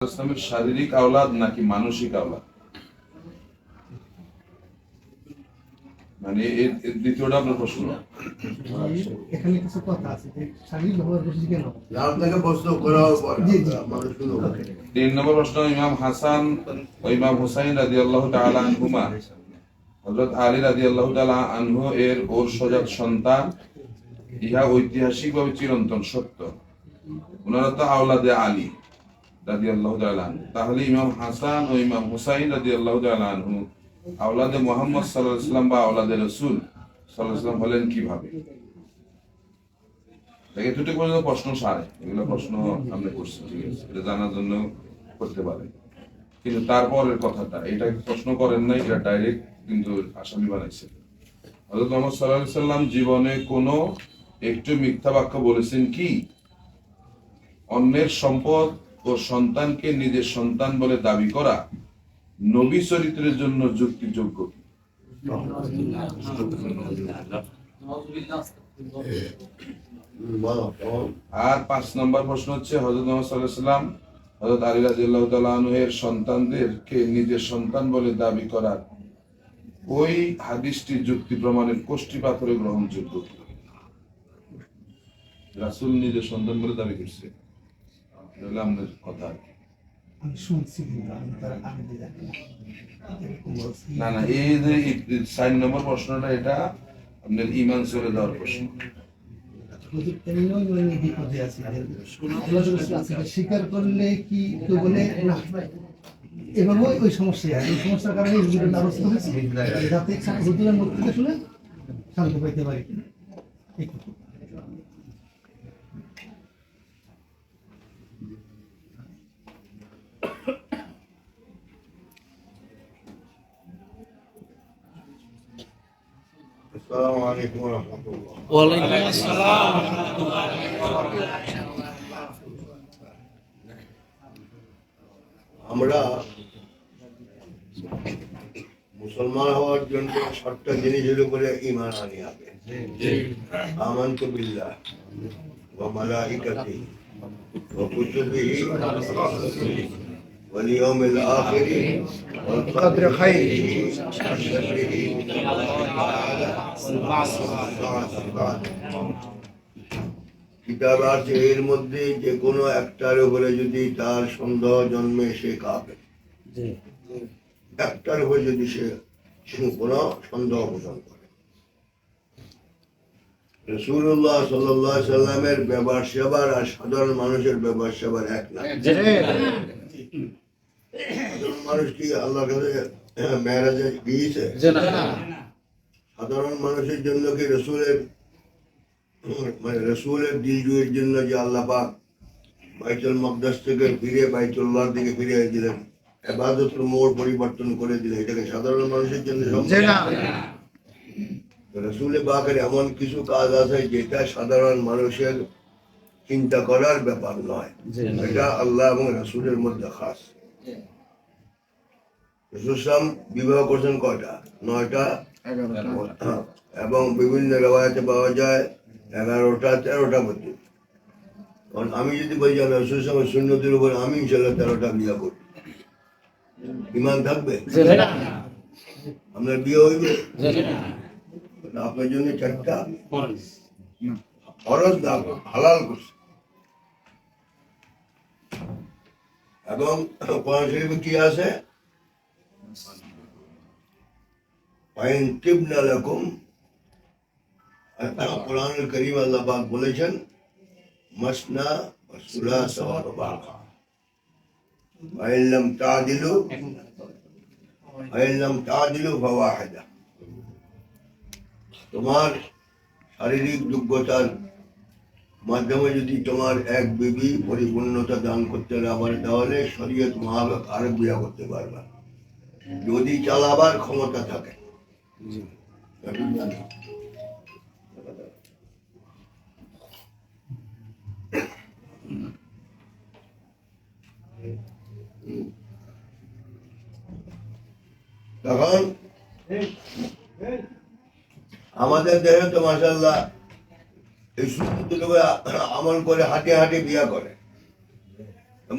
ইসলামের শারীরিক আওলাদ নাকি মানসিক আওলাদ, মানে এর দ্বিতীয়টা আপনার প্রশ্ন। এখানে কিছু কথা আছে যে শারীরিক ব্যবহার বেশি কেন আপনাকে প্রশ্ন করা মানুষ শুনো। 3 নম্বর প্রশ্ন, ইমাম হাসান ও ইমাম হুসাইন রাদিয়াল্লাহু তাআলা আনহুমা, হযরত আলী রাদিয়াল্লাহু তাআলা আনহু এর ওর সজাত সন্তান, ইহা ঐতিহাসিকভাবে চিরন্তন সত্য। ওনারা তো আওলাদে আলী রাদিয়াল্লাহু তাআলা আনহু, তাহলে ইমাম হাসান ও ইমাম হুসাইন রাদিয়াল্লাহু তাআলা আনহু আওলাদে মুহাম্মদ সাল্লাল্লাহু আলাইহি ওয়াসাল্লাম বা আওলাদে রাসূল সাল্লাল্লাহু আলাইহি ওয়াসাল্লাম হলেন কিভাবে? এতটুকু পর্যন্ত প্রশ্ন সারে, এগুলো প্রশ্ন আমরা করছি, ঠিক আছে, এটা জানার জন্য করতে পারে, কিন্তু তারপরের কথাটা এটা প্রশ্ন করেন নাই, এটা ডাইরেক্ট কিন্তু আসামি বানাইছে। হযরত মুহাম্মদ সাল্লাল্লাহু আলাইহি ওয়াসাল্লাম জীবনে কোনো একটু মিথ্যা বাক্য বলেছেন কি? অন্যের সম্পদ ও সন্তানকে নিজের সন্তান বলে দাবি করা নবী চরিত্রের জন্য যুক্তিযোগ্য কি? আর 5 নম্বর প্রশ্ন হচ্ছে, হযরত মুহাম্মদ সাল্লাল্লাহু আলাইহি ওয়াসাল্লাম হযরত আলী রাদিয়াল্লাহু তাআলা আনহু এর সন্তানদেরকে নিজের সন্তান বলে দাবি করার ওই হাদিসটি যুক্তি প্রমাণের কোষ্ঠী পাথরে গ্রহণযোগ্য কি? রাসূল নিজের সন্তান বলে দাবি করছে, এটা আমাদের কথা। আমি শুনছি কিন্তু আমি তার আগে জানি না না, এই যে 4 নম্বর প্রশ্নটা, এটা আপনার ঈমান চলে যাওয়ার প্রশ্ন। বিপদে আছে, স্বীকার করলে কি কেউ বলে না, এভাবে ওই সমস্যা, এই সমস্যার কারণে দ্বারস্থ হয়েছে যাতে হুজুরের মুখ থেকে শুনে শান্তি পাইতে পারি। আসসালামু আলাইকুম ওয়া রাহমাতুল্লাহ। ওয়া আলাইকুম আসসালাম ওয়া রাহমাতুল্লাহি ওয়া বারাকাতুহু। আমরা মুসলমান হওয়ার জন্য 7টা জিনিসের উপরে ঈমান আনি হবে। আমানতু বিল্লাহ ওয়া মালাইকাতিহি ওয়া কুতুবিহি ওয়াল ইয়াউমিল আখির ওয়াল কদরি খাইরিহি ওয়া শাররিহি কিতাব আছে, এর মধ্যে যে কোনো একটার উপরে যদি তার সন্দেহ জন্মে সে কাফের। একটার উপরে যদি সে কোনো সন্দেহ পোষণ করে। রাসূলুল্লাহ সাল্লাল্লাহু আলাইহি সাল্লামের ব্যবহার সেবার আর সাধারণ মানুষের ব্যবহার সেবার এক না। সাধারণ মানুষ কি আল্লাহর কাছে মেরাজে গিয়েছে? সাধারণ মানুষের জন্য কি রসুলের দিলজুয়ের জন্য যে আল্লাহ পাক বাইতুল মাকদাস থেকে ফিরে বাইতুল্লাহর দিকে ফিরে দিলেন, ইবাদতের মোড় পরিবর্তন করে দিলেন, এটাকে সাধারণ মানুষের জন্য সম্ভব না। রসুল পাকের এমন কিছু কাজ আছে যেটা সাধারণ মানুষের চিন্তা করার ব্যাপার নয়, এটা আল্লাহ এবং রসুলের মধ্যে খাস। রসুল বিবাহ করছেন কয়টা? 9টা, এবং বিভিন্ন রেওয়ায়াতে পাওয়া যায় 11টা 13টা পর্যন্ত। কারণ আমি যদি বলি যে রসুল সুন্নতের উপর আমি ইনশাল্লাহ 13টা বিয়ে করি, ঈমান থাকবে? আপনার বিয়ে হইবে? আপনার জন্য 4টা ফরজ না, হালাল করছে। এবং কোরআন শরীফে কি আছে? কোরআনুল কারীম আল্লাহ পাক বলেছেন মাসনা ওয়া সুলাসা ওয়া রুবা', ওয়া ইন লাম তা'দিলু ফাওয়াহিদা। তোমার শারীরিক যোগ্যতার মাধ্যমে যদি তোমার এক বিবি পরিপূর্ণতা দান করতে না পারে, তাহলে শরীয়ত মোতাবেক আর বিয়ে করতে পারবা, যদি চালাবার ক্ষমতা থাকে। তখন আমাদের দেহে তো মাশাআল্লাহ এই সুন্নতের উপরে আমল করে হাঁটে হাঁটে বিয়া করে,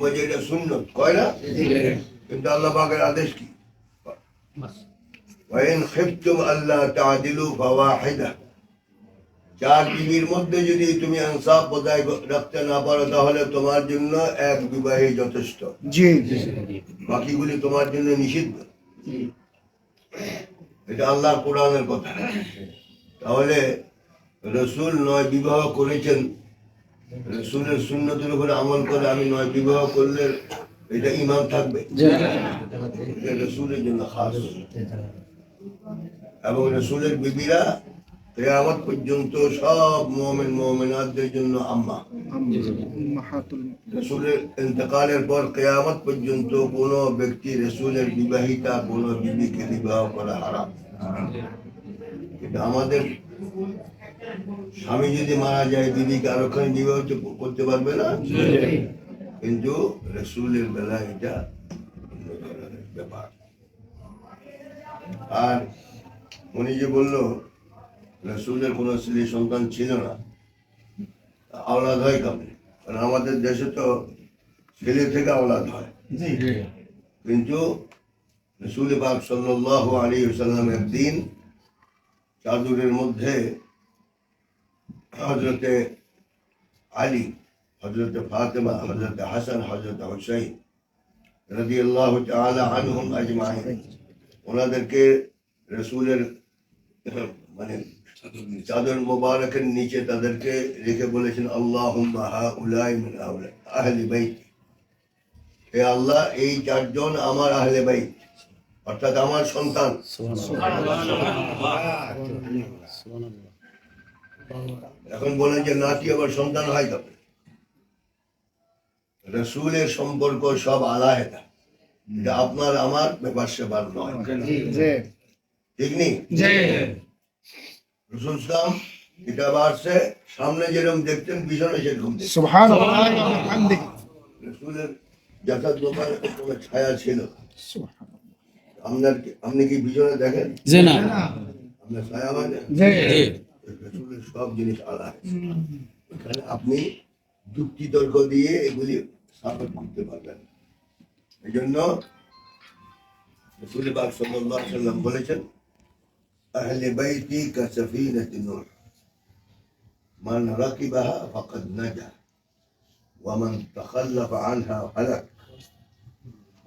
বলছে এটা সুন্নত, কয় না? কিন্তু আল্লাহ পাকের আদেশ কি? ওয়াইন খিফতুম আল্লাহ তা'দিলু ফাওয়াহিদা, চার বিবির মধ্যে যদি তুমি ইনসাফ বজায় রাখতে না পারো তাহলে তোমার জন্য এক বিবাহী যথেষ্ট, জি বাকিগুলি তোমার জন্য নিষিদ্ধ। এটা আল্লাহর কোরআনের কথা। তাহলে রসুল 9 বিবাহ করেছেন, রসুলের সুন্নতের উপরে আমল করে আমি 9 বিবাহ করলে এটা ঈমান থাকবে? এটা রসুলের জন্য খাস। এবং রসুলের বিবিরা কিয়ামত পর্যন্ত সব মুমিন মুমিনাতদের জন্য আম্মা। রসুলের ইন্তেকালের পর কিয়ামত পর্যন্ত কোনো ব্যক্তি রসুলের বিবাহিতা কোনো বিবিকে বিবাহ করা হারাম। কিন্তু আমাদের স্বামী যদি মারা যায় বিবিকে আরেকখানে বিবাহ করতে পারবে না, কিন্তু রসুলের বেলায় এটা অন্য ধরনের ব্যাপার। আর উনি যে বললো রসুলের কোনো ছেলে সন্তান ছিল না, আওলাদ হয় কেমন? কারণ আমাদের দেশে তো ছেলে থেকে আওলাদ হয়, কিন্তু রসুল পাক সাল্লাল্লাহু আলাইহি ওয়াসাল্লাম একদিন চাদরের মধ্যে হযরতে আলী, হযরতে ফাতেমা, হযরতে হাসান, হযরতে হুসাইন রাদিয়াল্লাহু তাআলা আনহুম আজমাইন, ওনাদেরকে রসুলের মানে চাদর মোবারকের নিচে তাদেরকে রেখে বলেছেন আল্লাহুম্মা হাউলাই মিন আহলি বাইত, হে আল্লাহ এই 4 জন আমার আহলে বাইত, অর্থাৎ আমার সন্তান। এখন বলেন যে নাতি আবার সন্তান হয় কবে? রসুলের সম্পর্ক সব আলাদা, এটা আপনার আমার ব্যাপার সেবার নয়, ঠিক নেই? রসুল ইসলাম এটা বাড়ছে, সামনে যেরকম দেখতেন পিছনে সেরকম দেখতেন। রসুলের যথার্থ কোনো ছায়া ছিল। আপনি কি পিছনে দেখেন? আপনার ছায়া হয় না? রসুলের সব জিনিস আলাদা। এখানে আপনি যুক্তি তর্ক দিয়ে এগুলি সাপোর্ট করতে পারবেন। এই জন্য রসুল পাক সাল্লাল্লাহু আলাইহি ওয়াসাল্লাম বলেছেন আহলে বাইতি কাসাফিনাতি নূহ মান রাকিবাহা ফাকাদ নাজা ওয়া মান তাখাল্লাফা আনহা হালাক।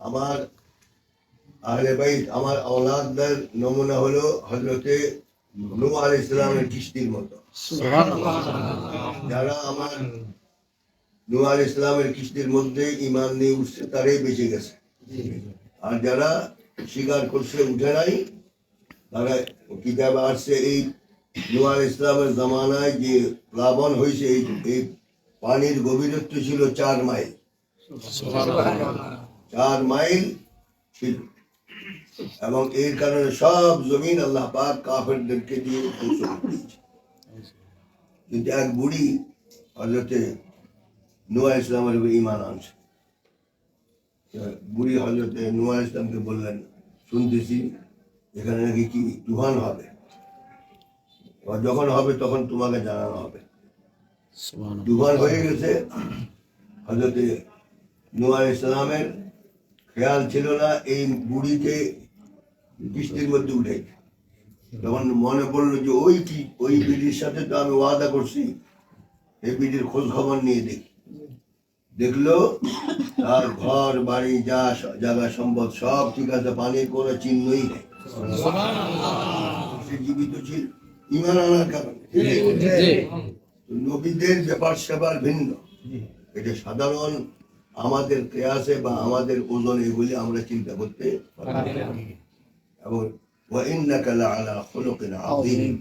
আমার আহলে বাইত, আমার আওলাদদের নমুনা হলো হযরতে নূহ আলাইহিস সালামের কিস্তির মতো। যারা আমার নূহ আলাইহিস সালামের কিস্তির মধ্যে ঈমান নিয়ে উঠছে তারাই বেঁচে গেছে, আর যারা স্বীকার করছে উঠে নাই, তারা কিতাবে আসছে এই নূহ আলাইহিস সালামের জামানায় যে প্লাবন হয়েছে এই পানির গভীরত্ব ছিল 4 মাইল। 4 মাইল ছিল, এবং এর কারণে সব জমিন আল্লাহ পাক কাফেরদেরকে দিয়ে ধ্বংস করে দিয়েছে। কিন্তু এক বুড়ি হযরতে নূহ আলাইহিস সালামের উপর ঈমান আনছে। বুড়ি হযরতে নূহ আলাইহিস সালামকে বললেন, শুনতেছি এখানে নাকি কি তুফান হবে, যখন হবে তখন তোমাকে জানানো হবে। তুফান হয়ে গেছে, হযরতে নূহ আলাইহিস সালামের খেয়াল ছিল না এই বুড়িকে কিস্তির মধ্যে উঠে। তখন মনে পড়লো যে ওই বিড়ির সাথে তো আমি ওয়াদা করছি, এই বিড়ির খোঁজ খবর নিয়ে দেখি। দেখলো তার ঘর বাড়ি যা জায়গা সম্পদ সব ঠিক আছে, পানির কোনো চিহ্নই নেই, সে জীবিত ছিল ঈমান আনার কারণে। নবীদের ব্যাপার সেবার ভিন্ন, এটা সাধারণ আমাদের কেয়াসে বা আমাদের ওজন এগুলি আমরা চিন্তা করতে পারি না। এবং ওয়াইন্নাকা লাআলা খুলুকিন আযীম,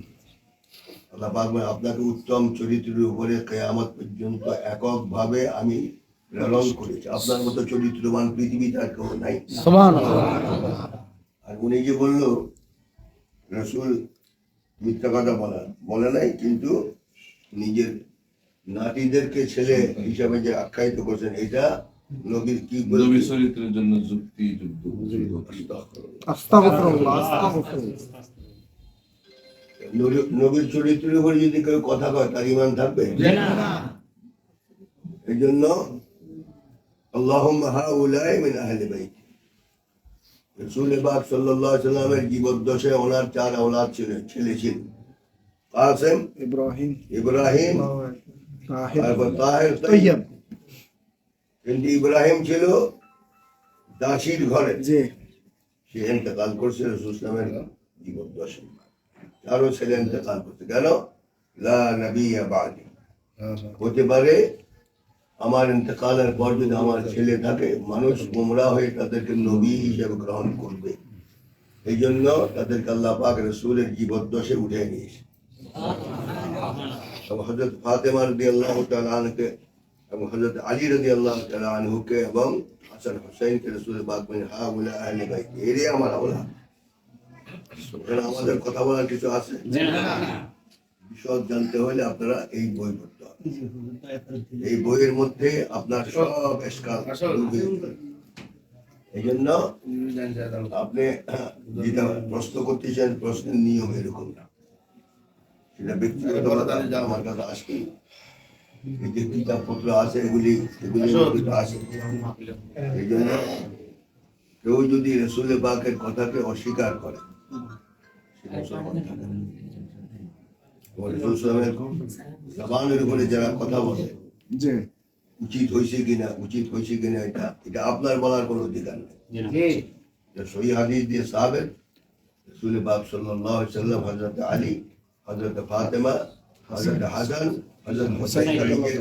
আল্লাহ পাক বলেন আপনাকে উত্তম চরিত্রের উপরে কিয়ামত পর্যন্ত এককভাবে আমি প্রেরণ করেছি। আপনার মতো চরিত্রবান পৃথিবীতে আর কেউ নাই। আর উনি যে বললো রসুল মিথ্যা কথা বলে নাই, কিন্তু নিজের নাতিদেরকে ছেলে হিসাবে যে আখ্যায়িত করছেন, এটা নবীর কি নবী চরিত্রের জন্য যুক্তি যুদ্ধ। নবীর চরিত্রের উপর যদি কেউ কথা কয় তার ঈমান থাকবে? এই জন্য আল্লাহুম্মা হাউলাই মিন আহলি বাইতি। রাসূল পাক সাল্লাল্লাহু আলাইহি ওয়াসাল্লামের জীবদ্দশায় ওনার 4 আওলাদ ছিলেন, ছেলে ছিল। কাসেম, ইব্রাহিম, তারপর তাহের, তাইয়্যিব। কিন্তু ইব্রাহিম ছিল দাসীর ঘরে, সে ইন্তেকাল করছে রাসূল ইসলামের জীবদ্দশায়। তারও ছেলে ইন্তেকাল করছে। কেন? লা নবিয়্যা বা'দি, হতে পারে আমার ইন্তেকালের পর যদি আমার ছেলে থাকে, মানুষ গোমরাহ হয়ে তাদেরকে নবী হিসেবে গ্রহণ করবে। এই জন্য তাদেরকে আল্লাহ পাক রাসূলের জীবদ্দশায় উঠে নিয়েছে। হযরত ফাতেমা রাদিয়াল্লাহু তাআলা আনহাকে এবং হযরত আলী রাদিয়াল্লাহু তাআলা আনহুকে এবং হাসান হুসাইনকে রাসূল পাক বলেন, হাউলা আহলে বাইত, এরাই আমার আওলাদ। এখানে আমাদের কথা বলার কিছু আছে? বিশদ জানতে হলে আপনারা এই বই পড়তে হবে। এই বইয়ের মধ্যে আপনার সব এসকাল এই জন্য আপনি যেটা প্রশ্ন করতেছেন, প্রশ্নের নিয়ম এরকম না, সেটা ব্যক্তিগত আমার কাছে আসবে। এই যে কিতাবপত্র আছে এগুলি আছে। এই জন্য কেউ যদি রাসূল পাকের কথাকে অস্বীকার করে, সে মুসলমান থাকে না। জবানের উপরে যারা কথা বলে উচিত হয়েছে কিনা এটা আপনার বলার কোনো অধিকার নেই। সহিহ হাদিস দিয়ে সাহাবের রাসূল পাক সাল্লাল্লাহু আলাইহি ওয়াসাল্লাম হযরত আলী, হযরত ফাতেমা, হযরত হাসান, হযরত হুসাইনকে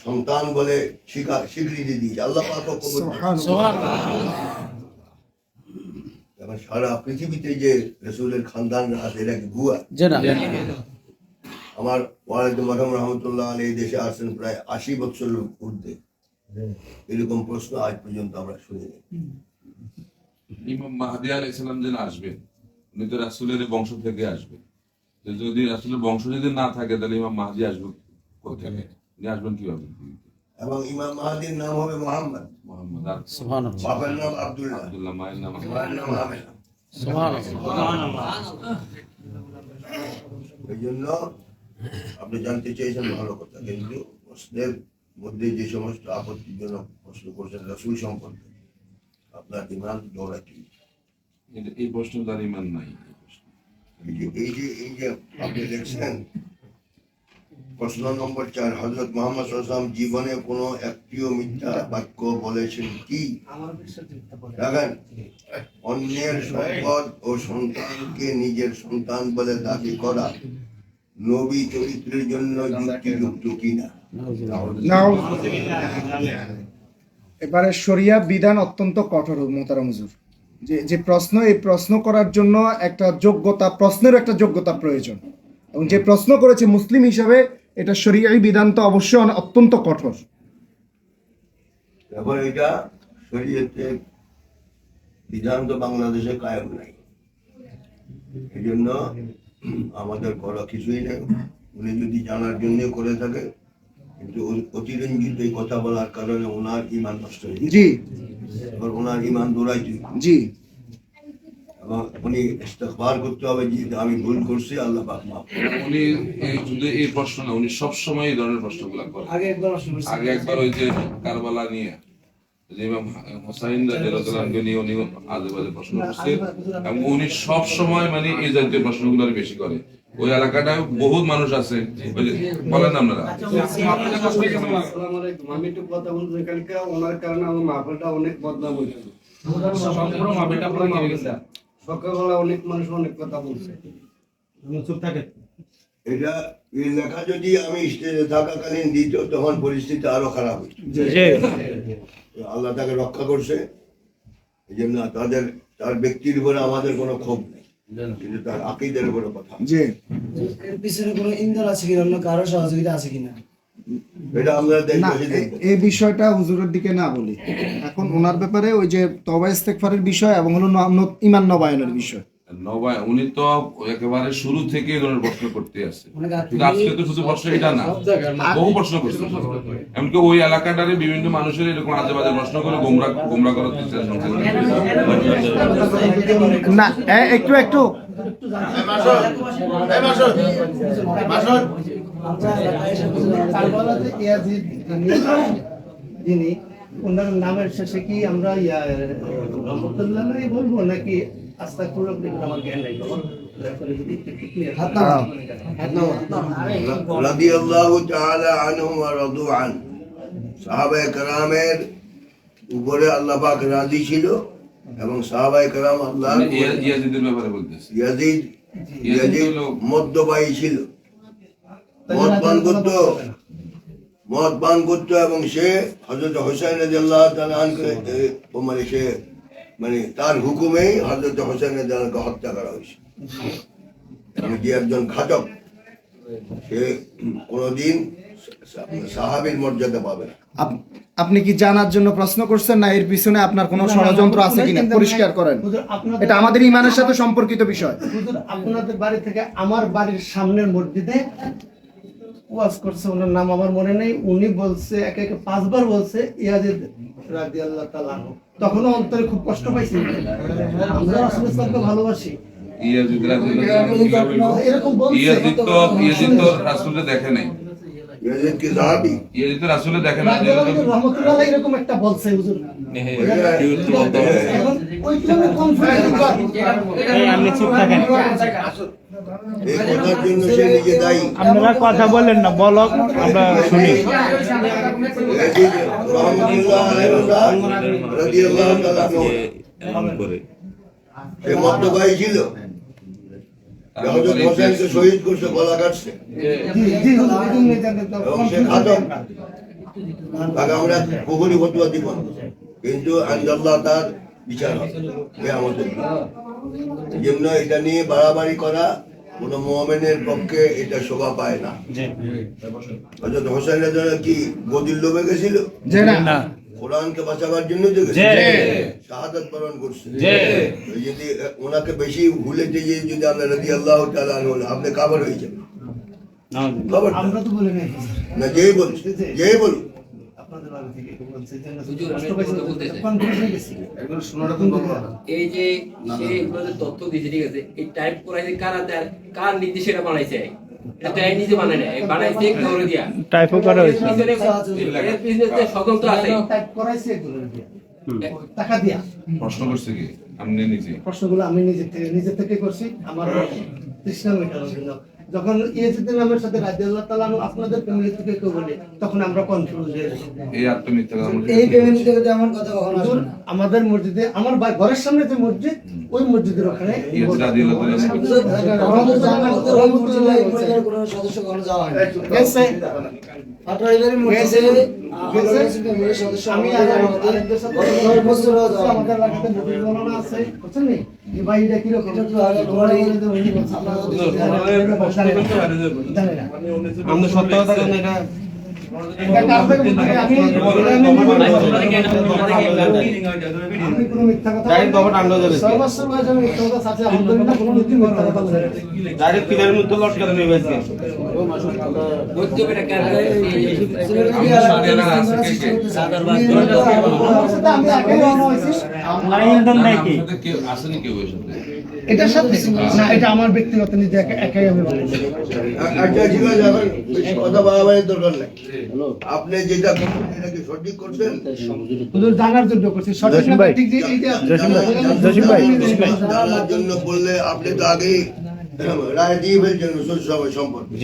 সন্তান বলে স্বীকৃতি দিয়েছে আল্লাহ পাক। এখন সারা পৃথিবীতে যে রাসূলের খানদান আছে এরা কি ভুয়া? আমার ওয়ালিদ মরহুম রহমতুল্লাহ আলাইহি দেশে আসছেন প্রায় 80 বছরের ঊর্ধ্বে। এরকম প্রশ্ন আজ পর্যন্ত আমরা শুনিনি। ইমাম মাহদী আলাইহিস সালাম যেন আসবেন, উনি তো রাসূলের বংশ থেকে আসবেন। তো যদি রাসূলের বংশ যদি না থাকে তাহলে ইমাম মাহদী আসবে কোথা থেকে? উনি আসবেন কিভাবে? এবং ইমাম মাহদীর নাম হবে মুহাম্মদ। আর সুবহানাল্লাহ। বাবার নাম আব্দুল্লাহ, মায়ের নাম মায়ের নাম আমেনা। এই জন্য আপনি জানতে চেয়েছেন ভালো কথা, কিন্তু প্রশ্নের মধ্যে যে সমস্ত আপত্তিজনক প্রশ্ন করছেন রাসূল সম্পর্কে, আপনার ইমান দৌড়া কি? এই প্রশ্ন তার ইমান নাই। এই যে আপনি দেখছেন প্রশ্ন নম্বর 4, হযরত মুহাম্মদ সাল্লাল্লাহু আলাইহি ওয়াসাল্লাম জীবনে কোনো একটিও মিথ্যা বাক্য বলেছেন কি? দেখেন, অন্যের সম্পদ ও সন্তানকে নিজের সন্তান বলে দাবি করা নবী চরিত্রের জন্য যুক্তিযুক্ত কিনা? এবারে শরিয়া বিধান অত্যন্ত কঠোর মোহতারাম হুজুর। যে প্রশ্ন, এই প্রশ্ন করার জন্য একটা যোগ্যতা, প্রশ্নের একটা যোগ্যতা প্রয়োজন, এবং যে প্রশ্ন করেছে মুসলিম হিসাবে এটা শরিয়াই বিধান তো অবশ্যই অত্যন্ত কঠোর। এবার এটা শরীয়তের বিধান তো বাংলাদেশে কায়েম নাই, এই জন্য আমাদের করা কিছুই নেই। উনি যদি জানার জন্য করে থাকে, কিন্তু অতিরঞ্জিত এই কথা বলার কারণে ওনার ঈমান নষ্ট হয়ে যায়। জি, এবার ওনার ঈমান দৌড়াইতে জি, এবং উনি ইস্তেগফার করতে হবে যে আমি ভুল করছি, আল্লাহ পাক মাফ করুন। উনি শুধু এই প্রশ্ন না, উনি সবসময় এই ধরনের প্রশ্নগুলো করেন। আগে একবার ওই যে কারবালা নিয়ে যে ইমাম হোসাইন রাদিয়াল্লাহু আনহু নিয়ে উনি আজে বাজে প্রশ্ন করছে, এবং উনি সব সময় মানে এই জাতীয় প্রশ্নগুলো বেশি করে। ওই এলাকাটায় বহুত মানুষ আছে, ওই যে বলেন আপনারা। আসসালামু আলাইকুম। আমি একটু কথা বলতে এখানকার ওনার কারণে আমার মাহফিলটা অনেক বদনাম হয়েছে। সকালবেলা অনেক মানুষ অনেক কথা বলছে। চুপ থাকে। এটা এই লেখা যদি আমি স্টেজে থাকাকালীন দিত, তখন পরিস্থিতি আরো খারাপ হতো। আল্লাহ তাকে রক্ষা করছে, এই জন্য তার ব্যক্তির উপরে আমাদের কোনো ক্ষোভ নেই, কিন্তু তার আকীদার উপরে কথা। জি, এর পিছনে কোনো ইন্ধন আছে কিনা, অন্য কারো সহযোগিতা আছে কিনা? এটা আমরা না, দেখতে এই বিষয়টা হুজুরের দিকে না বলি, এখন ওনার ব্যাপারে ওই যে তওবা ইস্তেগফারের বিষয় এবং হলো ঈমান নবায়নের বিষয়। উনি তো একেবারে শুরু থেকে এই ধরনের প্রশ্ন করতে আসছে, কিন্তু আজকে তো শুধু প্রশ্ন এটা না, বহু প্রশ্ন করছে। এমনকি ওই এলাকাটারে বিভিন্ন মানুষের এরকম আজে বাজে প্রশ্ন করে গোমরা করার চেষ্টা না, একটু কারবালাতে ইয়াজিদ যিনি ওনার নামের শেষে কি আমরা রহমতুল্লাহ বলবো নাকি আস্তাগফিরুল্লাহ বলবো? আমার জ্ঞান নাই বাবা। দয়া করে যদি একটু clear রাদিয়াল্লাহু তাআলা আনহুম ওয়া রাদু আন। সাহাবায়ে কেরামের উপরে আল্লাহ পাক রাজি ছিল এবং সাহাবায়ে কেরাম আল্লাহ ইয়াজিদের ব্যাপারে বলতেছি। ইয়াজিদ মদ্যপায়ী ছিল, মদ পান করত এবং সে হযরত হুসাইন রাদিয়াল্লাহু তাআলা আনকে মানে সে মানে তার হুকুমেই হযরত হুসাইন রাদিয়াল্লাহু আনকে হত্যা করা হয়েছে। যে একজন ঘাতক, সে কোনোদিন সাহাবীর মর্যাদা পাবে না। আপনি কি জানার জন্য প্রশ্ন করছেন, না এর পিছনে আপনার কোনো ষড়যন্ত্র আছে কিনা পরিষ্কার করেন? এটা আমাদের ইমানের সাথে সম্পর্কিত বিষয়। হুজুর, আপনাদের বাড়ি থেকে আমার বাড়ির সামনের মসজিদে ওয়াজ করছে, ওনার নাম আমার মনে নেই, উনি বলছে একে একে 5 বার বলছে ইয়াজিদ রাদিয়াল্লাহু তাআলা আনহু। তখনও অন্তরে খুব কষ্ট পাইছি। আমরা আসলে ইসলামকে ভালোবাসি। ইয়াজিদ রাদিয়াল্লাহু এরকম বলছে। ইয়াজিদ তো রাসূলকে দেখে নাই। ইয়াজিদ কি সাহাবী? ইয়াজিদ তো রাসূলকে দেখে নাই। রহমতুল্লাহ এরকম একটা বলছে হুজুর। এখন ওইখানে কনফিউশন আপনি চুপ থাকেন, এই কথার জন্য সে নিজে দায়ী। আপনারা কথা বলেন না, বলো আমরা শুনি। ইয়াজিদ রাহমাতুল্লাহ আলাইহি রাদিয়াল্লাহু তাআলা আনহু সে মদ্যপায়ী ছিল। হযরত হোসেনকে শহীদ করছে, গলা কাটছে এবং সে ঘাতক। তাকে আমরা কখনই ফতোয়া দিব না, কিন্তু আল্লাহ তার বিচার হবে কিয়ামতের দিন। যেমন এটা নিয়ে বাড়াবাড়ি করা কোন মুমিনের পক্ষে এটা শোভা পায় না। হযরত হোসেন রাদিয়াল্লাহু কি গদির লোভে গেছিল? না, কোরআনকে বাঁচাবার জন্য যে শাহাদাত বরণ করছে। যদি ওনাকে বেশি ভুলে দিয়ে যদি আমরা রাদিয়াল্লাহু তাআলা আনহু আপনি কাবার হয়ে যাবেন। আমরা তো বলি নাই না, যেই বলছে যেই বলুন আপনাদের বাড়ি থেকে বলছে যে কষ্ট পাইছে, কনফিউশন হয়ে গেছে। এই যে সে এগুলো তথ্য দিয়েছে, ঠিক আছে, এই টাইপ করাইছে কারা, তার কার নির্দেশে এটা বানাইছে? এটা তো এই নিজে বানায় না, বানাইছে কাউরে দিয়া। টাইপও করা হয়েছে। এর পিছনে যে ষড়যন্ত্র আছে। টাইপ করাইছে এগুলো দিয়া, টাকা দিয়া। প্রশ্ন করছে কি আপনি নিজে? প্রশ্নগুলো আমি নিজে থেকে করছি, আমার তৃষ্ণা মেটানোর জন্য। যখন ইয়াজিদের নামের সাথে রাদিয়াল্লাহু তাআলা আনহু আপনাদের ফ্যামিলি থেকে কেউ বলে, তখন আমরা কনফিউজ হয়ে যাই। এই আত্মমিথ্যা কথা বলতে এই ফ্যামিলি থেকে তো এমন কথা কখনো আসবে না। আমাদের মসজিদে, আমার ঘরের সামনে যে মসজিদ, ওই মসজিদের ওখানে ইয়াজিদ রাদিয়াল্লাহু তাআলা রহমতুল্লাহ পরিবারের কোনো সদস্য কখনো যাওয়া হয় না। গেছে। আপনার এবারে মসজিদে ফ্যামিলির সদস্য আমি আরেকদের সাথে আমাদের এলাকাতে নবীর বর্ণনা আছে, বুঝছেন নি? যে ভাই এটা কিরকম? এটা তো আগে ঘোড়া বলে যে উনি বলছে, আপনারা জানেন না। আমরা সত্য কথা জানি এটা। আমি কোনো মিথ্যা কথা বলি না। সর্বস্ব বয়সে আমি মিথ্যা কথা আছে, আলহামদুলিল্লাহ কোনো দিন মিথ্যা কথা বলি না। ডাইরেক্ট পিলারের মধ্যে লটকে দেন এবারে। বৈদ্যবেটা কেন এই আমার সাথে আমি আগে রওনা হয়েছি। ইন্ধন নাই কি? আপনাদের কেউ আসেনি কেউ এর সাথে? এটার সাথে না, এটা আমার ব্যক্তিগত নিজে একাই আমি বলি। একটা ছিল যখন বেশি কথা বাড়াবাড়ির দরকার নাই। আপনি যেটা করছেন এটা কি সঠিক করছেন? হুজুর জানার জন্য করছি, সঠিক জসিম না ভাই, ঠিক যে এইটা জসিম ভাই, জানার জন্য বললে আপনি তো আগেই রায় দিয়ে ফেলছেন রসুল সম্পর্কে।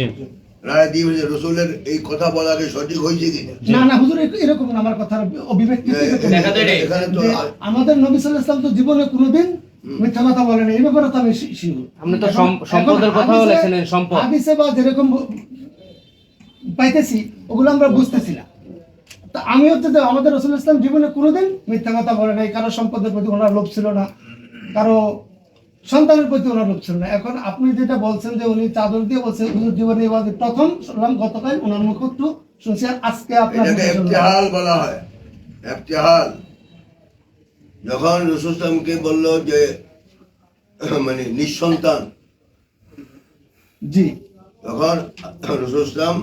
রায় দিয়ে ফেলছেন রসুলের এই কথা বলা আগে সঠিক হয়েছে কিনা? না না হুজুর, এরকম না, আমার কথার অভিব্যক্তি এরকম না। এখানে তো যে আমাদের নবী সাল্লাল্লাহু আলাইহি ওয়াসাল্লাম তো জীবনে কোনোদিন মিথ্যা কথা বলেন, এই ব্যাপারে তো আমি শিওর। আপনি তো সম্পদের কথা বলেছেন, সম্পদ। হাদিসে বা যেরকম পাইতেছি ওগুলো আমরা বুঝতেছি না। তা আমি হচ্ছে যে আমাদের রাসূল ইসলাম জীবনে কোনোদিন মিথ্যা কথা বলে নাই, কারো সম্পদের প্রতি ওনার লোভ ছিল না, কারো সন্তানের প্রতি ওনার লোভ ছিল না। এখন আপনি যেটা বলছেন যে উনি চাদর দিয়ে বলছেন হুজুর জীবনে এই বাদে প্রথম শুনলাম, গতকাল ওনার মুখ একটু শুনছি, আর আজকে আপনার এটাকে মুখে শুনলাম। ইফতিহাল বলা হয়, ইফতিহাল। যখন রসুল ইসলামকে বললো যে মানে নিঃসন্তান, জি, তখন রসুল ইসলাম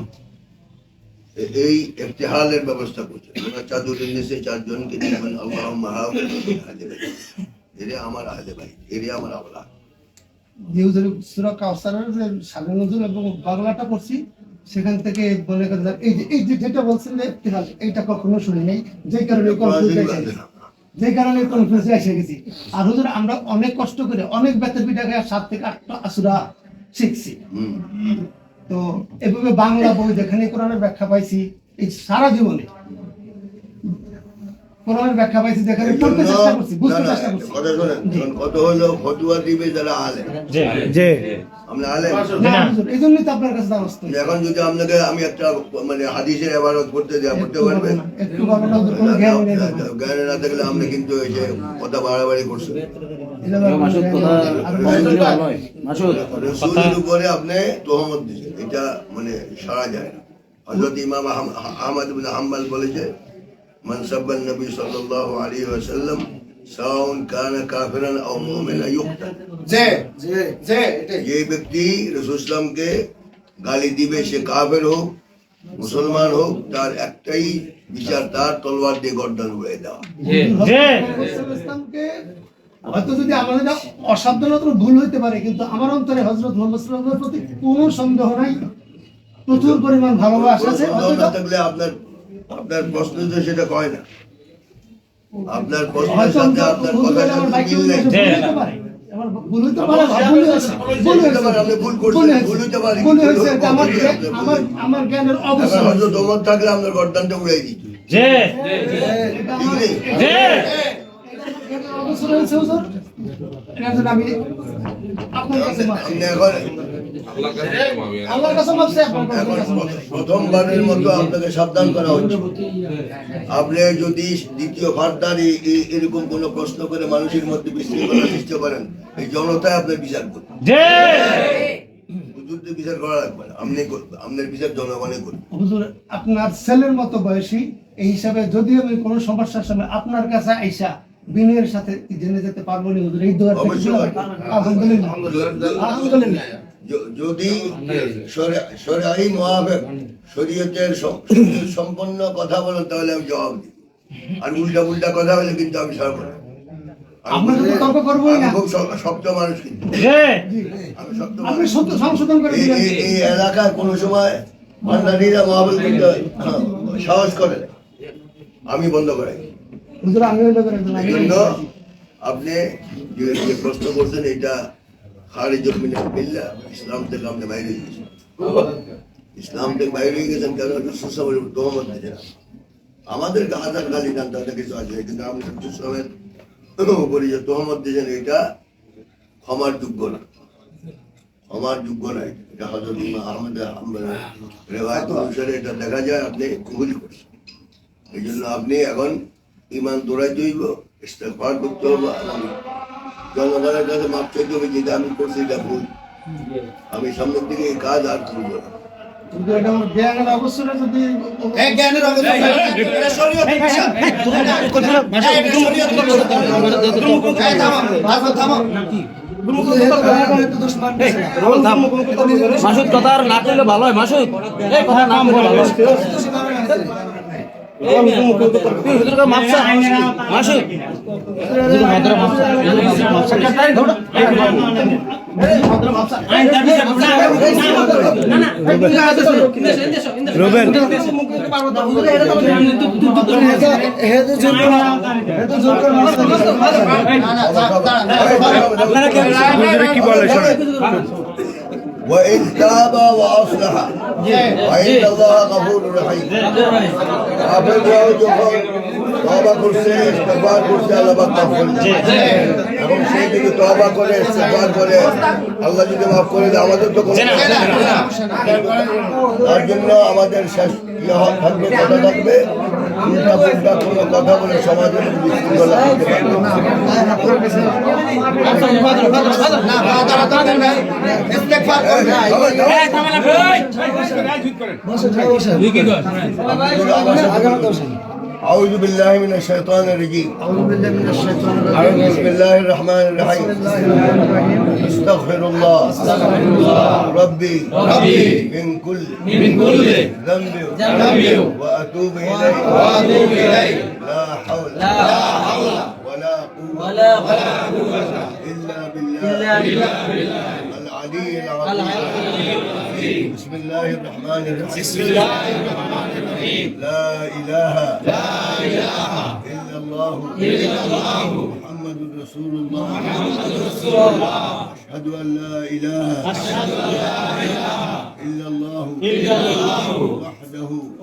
এই ইফতিহালের ব্যবস্থা করছে। ওনার চাদরের নিচে 4 জনকে নিয়ে আল্লাহুম্মা হাউলি এরে আমার আহলে ভাই, এরে আমার আওলাদ। যে হুজুর সূরা কাউসারের যে সালে নজুল এবং বাংলাটা পড়ছি, সেখান থেকে মনে করেন এই যে যেটা বলছেন যে ইফতিহাল, এইটা কখনো শুনি নাই, যেই কারণে যে কারণে কনফিউজে এসে গেছি। আর হুজুর আমরা অনেক কষ্ট করে অনেক বেতের পিঠা খেয়ে 7 থেকে 8টা আসুরা শিখছি। তো এভাবে বাংলা বই যেখানে কোরআনের ব্যাখ্যা পাইছি, এই সারা জীবনে কোরআনের ব্যাখ্যা পাইছি, যেখানে পড়তে চেষ্টা করছি, বুঝতে চেষ্টা করছি। কথা শোনেন, কত হলো ফতুয়া দিবে যারা আলেম। জি আমরা আলেম না হুজুর, এই জন্যই তো আপনার কাছে দ্বারস্থ হয়েছি। এখন যদি আপনাকে আমি একটা মানে হাদিসের ইবারত করতে দেয়া করতে পারবে একটু পারবো না হুজুর, কোনো জ্ঞান নেই না। জ্ঞান না থাকলে আমরা কিন্তু এই যে কথা বাড়াবাড়ি করছি। রসুলের উপরে আপনি তোহমত দিচ্ছেন, এটা মানে সারা যায় না। হযরত ইমাম আহমদ ইবনে হাম্বল বলেছে, মান সাব্বান নবী সাল্লাল্লাহু আলাইহি ওয়াসাল্লাম সাওয়াউন কানা কাফিরান আও মুমিনান ইউকতাল। যে ব্যক্তি রাসূল সাল্লামকে গালি দিবে, সে কাফের হোক মুসলমান হোক, তার একটাই বিচার, তার তলোয়ার দিয়ে গর্দান উড়িয়ে দেওয়া। ইসলামকে হয়তো যদি আমাদের অসাবধানতা ভুল হইতে পারে, কিন্তু আমার অন্তরে হযরত মুহাম্মদ সাল্লাল্লাহু আলাইহি ওয়াসাল্লামের প্রতি কোনো সন্দেহ নাই, প্রচুর পরিমাণ ভালোবাসা আছে। সন্দেহ না থাকলে আপনার প্রশ্ন তো সেটা কয় না, আপনার প্রশ্নের হয়তো সাথে আপনার কথা আমার বাইকে মিল নেই। আমার ভুল হইতে পারে, ভুল হয়েছে, আপনি ভুল করছেন, ভুল হইতে পারে, ভুল হয়েছে, এটা আমার জ্ঞানের অবস্থা। হযরত ওমর থাকলে আপনার গর্দানটা উড়াই দিত। ঠিক নেই? অবস্থা হয়েছে হুজুর, এটার জন্য আমি আপনার কাছে মাফ চাই। আপনি এখন আল্লাহর কাছে মাফ চাই, আপনার কাছে এখন মাফ চাই। প্রথমবারের মতো আপনাকে সাবধান করা হচ্ছে। আপনি যদি দ্বিতীয় ফার্দার এরকম কোন প্রশ্ন করে মানুষের মধ্যে বিশৃঙ্খলা সৃষ্টি করেন, এই জনতায় আপনার বিচার করবে। হুজুরদের বিচার করা লাগবে না, আপনি করবে, আপনার বিচার জনগণে করবে। হুজুর আপনার ছেলের মতো বয়সী, এই হিসাবে যদি আমি কোনো সমস্যার সময় আপনার কাছে আইসা বিনয়ের সাথে জেনে যেতে পারবো না হুজুর, এই দোয়াটা অবশ্যই। আলহামদুলিল্লাহ আলহামদুলিল্লাহ। যদি শরঈ মুআফিক শরীয়তের সম্পন্ন কথা বলেন তাহলে আমি জবাব দিই, আর উল্টা উল্টা কথা বলে কিন্তু আমি ছাড়বো না। আপনাকে তো তর্ক করবোই না। আমি খুব শক্ত মানুষ, কিন্তু আমি শক্ত আপনি মানুষ। সত্য সংশোধন করে দিবেন। এই এলাকায় কোনো সময় ভান্ডারীরা মহাবল কিন্তু সাহস করে না, আমি বন্ধ করাই। হুজুর আমি হইলো করে দিলাম। এই জন্য আপনি যে প্রশ্ন করছেন, এটা খারিজুল মিনাল মিল্লাহ, ইসলাম থেকে আপনি বাইরে হয়ে গেছেন। ইসলাম থেকে বাইরে হয়ে গেছেন কেন? রাসূল সাল্লাল্লাহু আলাইহি ওয়াসাল্লাম তোহমত দিয়েছেন। আমাদেরকে হাজার গালি জানতে অনেক কিছু আছে, কিন্তু আপনি রাসূল সাল্লাল্লাহু আলাইহি ওয়াসাল্লামের উপরে যে তোহমত দিয়েছেন, এটা ক্ষমার যোগ্য না, ক্ষমার যোগ্য নাই। এটা হযরত ইমাম আহমদ হাম্বলের রিওয়ায়াত অনুসারে এটা দেখা যায় আপনি ভুল করছেন। এই জন্য আপনি এখন ঈমান দৌড়াইতে হইব, ইস্তেগফার করতে হবে, এবং জনগণের কাছে মাপ চাইতে হবে, যেটা আমি করছি এটা ভুল, আমি সামনের দিকে এই কাজ আর করব না। কিন্তু এটা আমার জ্ঞানের অবস্থাটা যদি মাসুদ কথা আর না করলে ভালো হয়। মাসুদ এই কথা না বলে ভালো হয়। মাসুদ রুবেল কি বলে শোনেন। وإن تاب وأصلح فإن الله غفور رحيم। আপনারাও যখন তওবা করছে, ইস্তেগফার করছে, আল্লাহ পাক মাফ করে দেন। এবং সেই যদি তওবা করে, ইস্তেগফার করে, আল্লাহ যদি মাফ করে দেয়, আমাদের তো কোনো তার জন্য আমাদের শেষ থাকবে, কথা থাকবে, উল্টা পুল্টা কোনো কথা বলে সমাজের বিশৃঙ্খলা করতে أعوذ بالله من الشيطان الرجيم. بسم الله الرحمن الرحيم. استغفر الله ربي من كل ذنب وأتوب إليه لا حول ولا قوة إلا بالله العلي العظيم بسم الله الرحمن الرحيم لا إله إلا الله محمد رسول الله أشهد أن لا إله إلا الله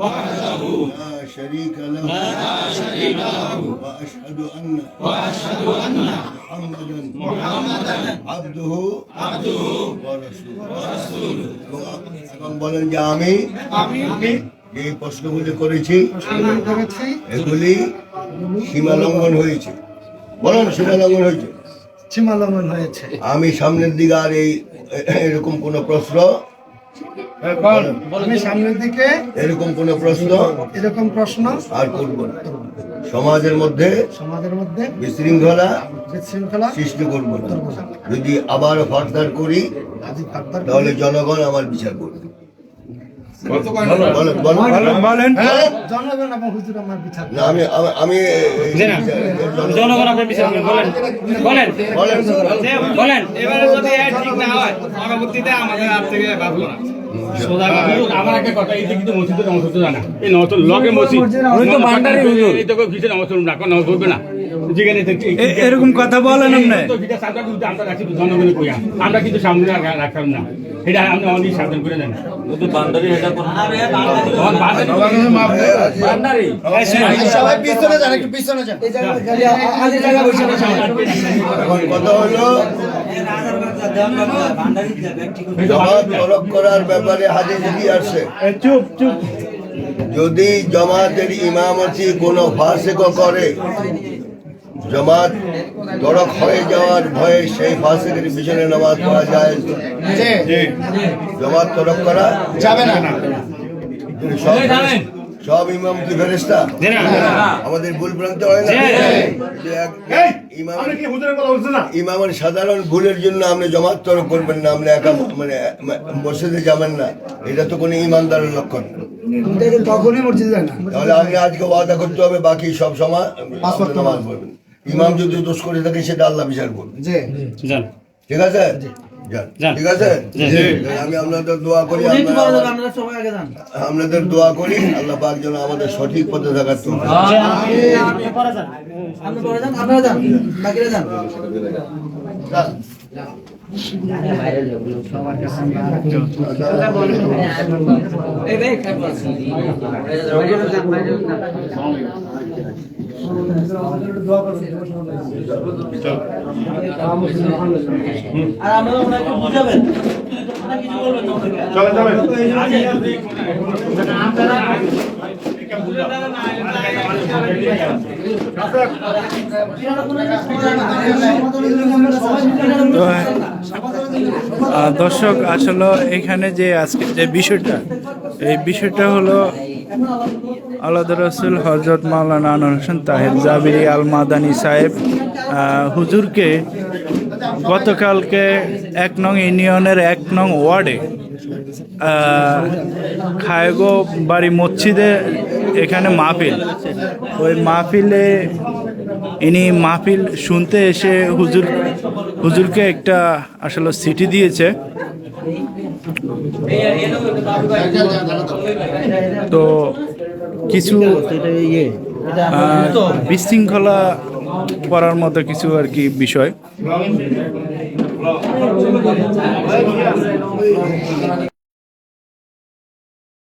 وحده لا شريك له وأشهد أن محمدا عبده ورسوله এবং বলেন যে আমি এই প্রশ্নগুলি করেছি এগুলি সীমা লঙ্ঘন হয়েছে। বলেন সীমা লঙ্ঘন হয়েছে। সীমা লঙ্ঘন হয়েছে। আমি সামনের দিকে আর এরকম কোন প্রশ্ন আমি সামনের দিকে এরকম কোন প্রশ্ন আর করব না। সমাজের মধ্যে বিশৃঙ্খলা সৃষ্টি করব না। যদি আবার ফার্দার করি তাহলে জনগণ আমার বিচার করবে। জনগণ আপনার বিচার করবে। বলেন এবারে যদি ঠিক না হয় পরবর্তীতে আমাদের আর থেকে ভাববো না। আমার একটা কথা, এই কিন্তু মসজিদের নমস্কার জানা, এই নমস্কার লগে মসজিদ তো ভান্ডারি হুজুর, এই তো কিছু নমস্কার না কোন নমস্কার করবে না। যেখানে এরকম কথা বলেন না, তো যেটা সাদা কিন্তু আমরা রাখি জনগণে কইয়া, আমরা কিন্তু সামনে রাখলাম না। এটা আমরা অনেক সাবধান করে দেন। তো ভান্ডারি এটা কোন ভান্ডারি সবাই পিছনে যান, একটু পিছনে যান। এখন কথা হলো জামাত তরক করার ব্যাপারে হাদিসে কি আসছে? যদি জামাতের ইমামতি কোনো ফাসিক করে, জামাত তরক হয়ে যাওয়ার ভয়ে সেই ফাসিকের পিছনে নামাজ পড়া যায়, জামাত তরক করা যাবে না। সব ইমাম কি ফেরেশতা? আমাদের ভুল ভ্রান্ত হয় না? ইমামের সাধারণ ভুলের জন্য আপনি জমাত তরক করবেন না, আপনি একা মানে মসজিদে যাবেন না, এটা তো কোনো ইমানদারের লক্ষণ। কখনই মসজিদে যায় না। তাহলে আপনি আজকে ওয়াদা করতে হবে বাকি সব সময় নামাজ পড়বেন। ইমাম যদি দোষ করে থাকে সেটা আল্লাহ বিচার করবে। ঠিক আছে? ঠিক আছে, আমি আপনাদের দোয়া করি, আপনাদের দোয়া করি আল্লাহ পাক যেন আমাদের সঠিক পথে থাকার তৌফিক। দর্শক আসলে এখানে যে আজকে যে বিষয়টা, এই বিষয়টা হলো আল্লাহ রাসূল হযরত মাওলানা আনোয়ার হোসেন তাহের জাবিরি আল মাদানী সাহেব হুজুরকে গতকালকে 1 নং ইউনিয়নের 1 নং ওয়ার্ডে খায়গো বাড়ি মসজিদে এখানে মাহফিল, ওই মাহফিলে ইনি মাহফিল শুনতে এসে হুজুরকে একটা আসলে চিঠি দিয়েছে। তো কিছু বিশৃঙ্খলা করার মতো কিছু আর কি বিষয়।